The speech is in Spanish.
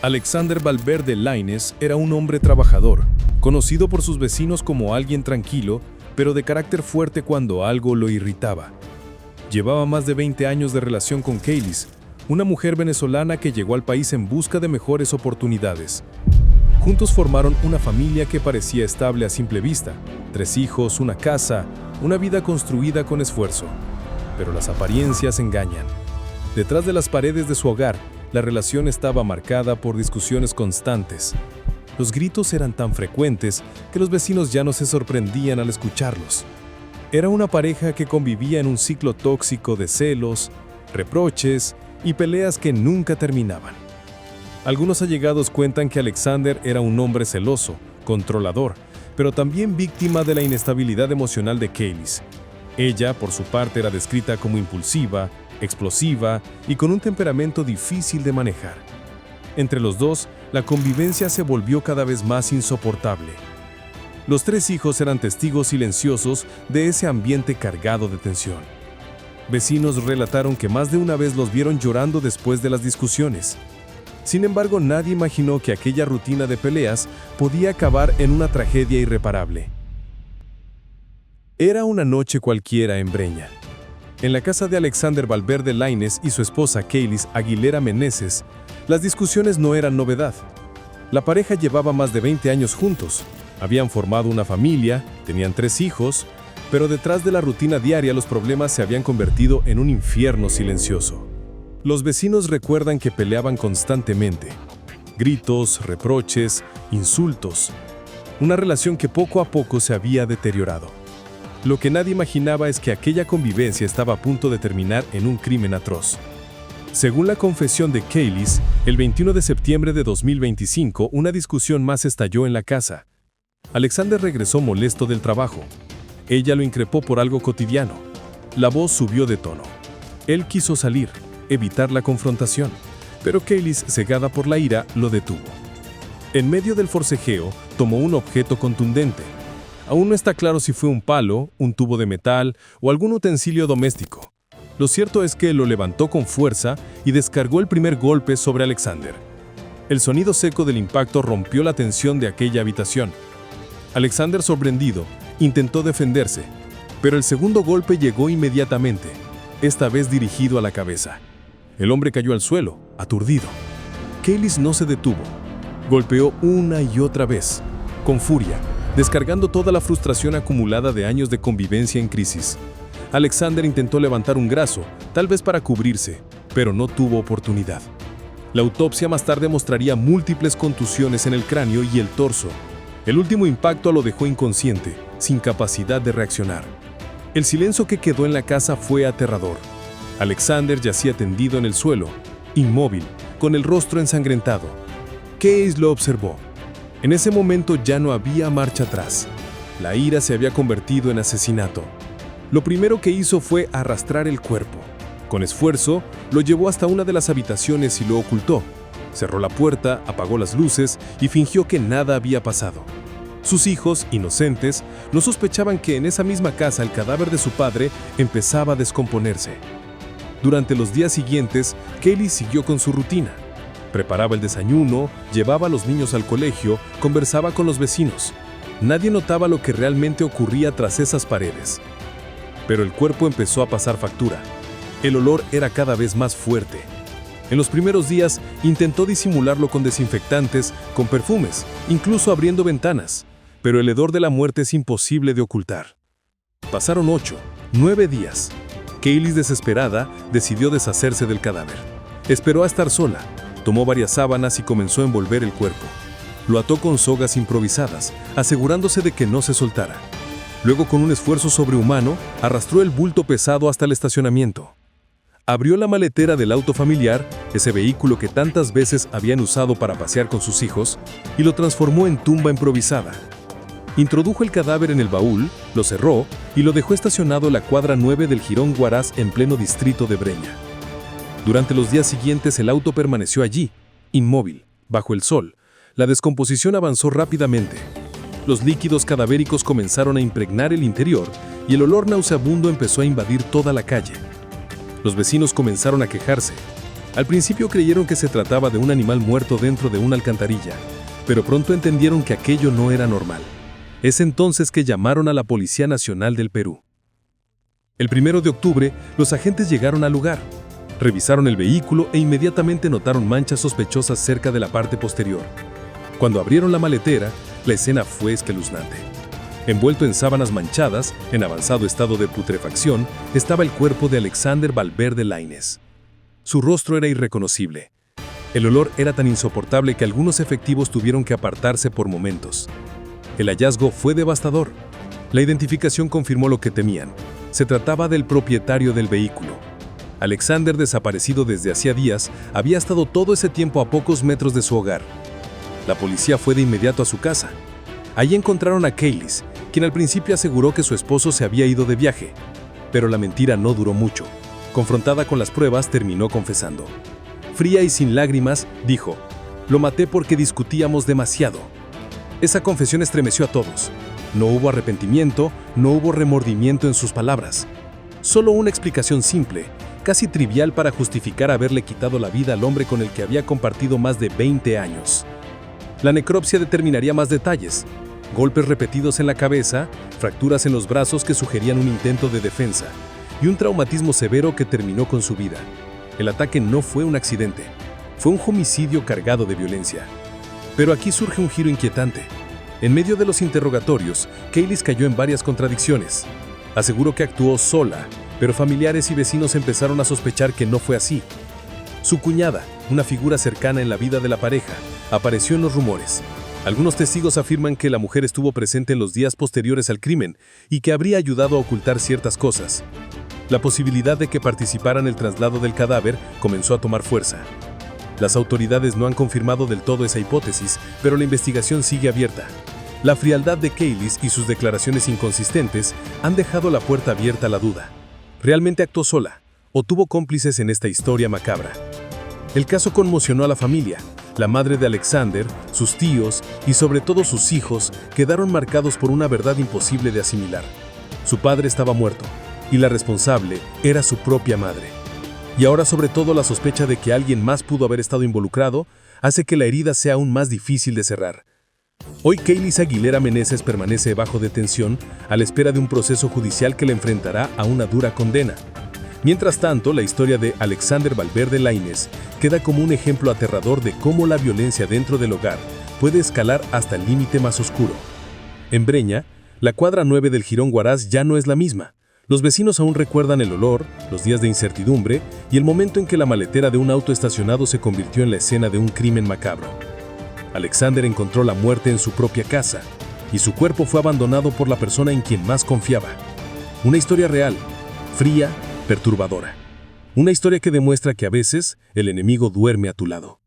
Alexander Valverde Lainez era un hombre trabajador, conocido por sus vecinos como alguien tranquilo, pero de carácter fuerte cuando algo lo irritaba. Llevaba más de 20 años de relación con Kaylis, una mujer venezolana que llegó al país en busca de mejores oportunidades. Juntos formaron una familia que parecía estable a simple vista: 3 hijos, una casa, una vida construida con esfuerzo. Pero las apariencias engañan. Detrás de las paredes de su hogar, la relación estaba marcada por discusiones constantes. Los gritos eran tan frecuentes que los vecinos ya no se sorprendían al escucharlos. Era una pareja que convivía en un ciclo tóxico de celos, reproches y peleas que nunca terminaban. Algunos allegados cuentan que Alexander era un hombre celoso, controlador, pero también víctima de la inestabilidad emocional de Kaylis. Ella, por su parte, era descrita como impulsiva, explosiva y con un temperamento difícil de manejar. Entre los dos, la convivencia se volvió cada vez más insoportable. Los 3 hijos eran testigos silenciosos de ese ambiente cargado de tensión. Vecinos relataron que más de una vez los vieron llorando después de las discusiones. Sin embargo, nadie imaginó que aquella rutina de peleas podía acabar en una tragedia irreparable. Era una noche cualquiera en Breña. En la casa de Alexander Valverde Lainez y su esposa Kaylis Aguilera Meneses, las discusiones no eran novedad. La pareja llevaba más de 20 años juntos, habían formado una familia, tenían 3 hijos, pero detrás de la rutina diaria los problemas se habían convertido en un infierno silencioso. Los vecinos recuerdan que peleaban constantemente. Gritos, reproches, insultos. Una relación que poco a poco se había deteriorado. Lo que nadie imaginaba es que aquella convivencia estaba a punto de terminar en un crimen atroz. Según la confesión de Kaylis, el 21 de septiembre de 2025, una discusión más estalló en la casa. Alexander regresó molesto del trabajo. Ella lo increpó por algo cotidiano. La voz subió de tono. Él quiso salir, evitar la confrontación, pero Kaylis, cegada por la ira, lo detuvo. En medio del forcejeo, tomó un objeto contundente. Aún no está claro si fue un palo, un tubo de metal o algún utensilio doméstico. Lo cierto es que lo levantó con fuerza y descargó el primer golpe sobre Alexander. El sonido seco del impacto rompió la tensión de aquella habitación. Alexander, sorprendido, intentó defenderse, pero el segundo golpe llegó inmediatamente, esta vez dirigido a la cabeza. El hombre cayó al suelo, aturdido. Kaylis no se detuvo. Golpeó una y otra vez, con furia, descargando toda la frustración acumulada de años de convivencia en crisis. Alexander intentó levantar un brazo, tal vez para cubrirse, pero no tuvo oportunidad. La autopsia más tarde mostraría múltiples contusiones en el cráneo y el torso. El último impacto lo dejó inconsciente, sin capacidad de reaccionar. El silencio que quedó en la casa fue aterrador. Alexander yacía tendido en el suelo, inmóvil, con el rostro ensangrentado. Kaylis lo observó. En ese momento ya no había marcha atrás. La ira se había convertido en asesinato. Lo primero que hizo fue arrastrar el cuerpo. Con esfuerzo, lo llevó hasta una de las habitaciones y lo ocultó. Cerró la puerta, apagó las luces y fingió que nada había pasado. Sus hijos, inocentes, no sospechaban que en esa misma casa el cadáver de su padre empezaba a descomponerse. Durante los días siguientes, Kaylis siguió con su rutina. Preparaba el desayuno, llevaba a los niños al colegio, conversaba con los vecinos. Nadie notaba lo que realmente ocurría tras esas paredes. Pero el cuerpo empezó a pasar factura. El olor era cada vez más fuerte. En los primeros días intentó disimularlo con desinfectantes, con perfumes, incluso abriendo ventanas. Pero el hedor de la muerte es imposible de ocultar. Pasaron 8, 9 días. Kaylis, desesperada, decidió deshacerse del cadáver. Esperó a estar sola. Tomó varias sábanas y comenzó a envolver el cuerpo. Lo ató con sogas improvisadas, asegurándose de que no se soltara. Luego, con un esfuerzo sobrehumano, arrastró el bulto pesado hasta el estacionamiento. Abrió la maletera del auto familiar, ese vehículo que tantas veces habían usado para pasear con sus hijos, y lo transformó en tumba improvisada. Introdujo el cadáver en el baúl, lo cerró y lo dejó estacionado en la cuadra 9 del Jirón Huaraz en pleno distrito de Breña. Durante los días siguientes el auto permaneció allí, inmóvil, bajo el sol. La descomposición avanzó rápidamente. Los líquidos cadavéricos comenzaron a impregnar el interior y el olor nauseabundo empezó a invadir toda la calle. Los vecinos comenzaron a quejarse. Al principio creyeron que se trataba de un animal muerto dentro de una alcantarilla, pero pronto entendieron que aquello no era normal. Es entonces que llamaron a la Policía Nacional del Perú. El 1 de octubre, los agentes llegaron al lugar, revisaron el vehículo e inmediatamente notaron manchas sospechosas cerca de la parte posterior. Cuando abrieron la maletera, la escena fue espeluznante. Envuelto en sábanas manchadas, en avanzado estado de putrefacción, estaba el cuerpo de Alexander Valverde Lainez. Su rostro era irreconocible. El olor era tan insoportable que algunos efectivos tuvieron que apartarse por momentos. El hallazgo fue devastador. La identificación confirmó lo que temían. Se trataba del propietario del vehículo. Alexander, desaparecido desde hacía días, había estado todo ese tiempo a pocos metros de su hogar. La policía fue de inmediato a su casa. Allí encontraron a Kaylis, quien al principio aseguró que su esposo se había ido de viaje. Pero la mentira no duró mucho. Confrontada con las pruebas, terminó confesando. Fría y sin lágrimas, dijo: «Lo maté porque discutíamos demasiado». Esa confesión estremeció a todos. No hubo arrepentimiento, no hubo remordimiento en sus palabras. Solo una explicación simple, casi trivial para justificar haberle quitado la vida al hombre con el que había compartido más de 20 años. La necropsia determinaría más detalles: golpes repetidos en la cabeza, fracturas en los brazos que sugerían un intento de defensa, y un traumatismo severo que terminó con su vida. El ataque no fue un accidente, fue un homicidio cargado de violencia. Pero aquí surge un giro inquietante. En medio de los interrogatorios, Kaylis cayó en varias contradicciones. Aseguró que actuó sola, pero familiares y vecinos empezaron a sospechar que no fue así. Su cuñada, una figura cercana en la vida de la pareja, apareció en los rumores. Algunos testigos afirman que la mujer estuvo presente en los días posteriores al crimen y que habría ayudado a ocultar ciertas cosas. La posibilidad de que participara en el traslado del cadáver comenzó a tomar fuerza. Las autoridades no han confirmado del todo esa hipótesis, pero la investigación sigue abierta. La frialdad de Kaylis y sus declaraciones inconsistentes han dejado la puerta abierta a la duda. ¿Realmente actuó sola o tuvo cómplices en esta historia macabra? El caso conmocionó a la familia. La madre de Alexander, sus tíos y sobre todo sus hijos quedaron marcados por una verdad imposible de asimilar. Su padre estaba muerto y la responsable era su propia madre. Y ahora sobre todo la sospecha de que alguien más pudo haber estado involucrado hace que la herida sea aún más difícil de cerrar. Hoy Kaylis Aguilera Meneses permanece bajo detención a la espera de un proceso judicial que le enfrentará a una dura condena. Mientras tanto, la historia de Alexander Valverde Lainez queda como un ejemplo aterrador de cómo la violencia dentro del hogar puede escalar hasta el límite más oscuro. En Breña, la cuadra 9 del Jirón Huaraz ya no es la misma. Los vecinos aún recuerdan el olor, los días de incertidumbre y el momento en que la maletera de un auto estacionado se convirtió en la escena de un crimen macabro. Alexander encontró la muerte en su propia casa y su cuerpo fue abandonado por la persona en quien más confiaba. Una historia real, fría, perturbadora. Una historia que demuestra que a veces el enemigo duerme a tu lado.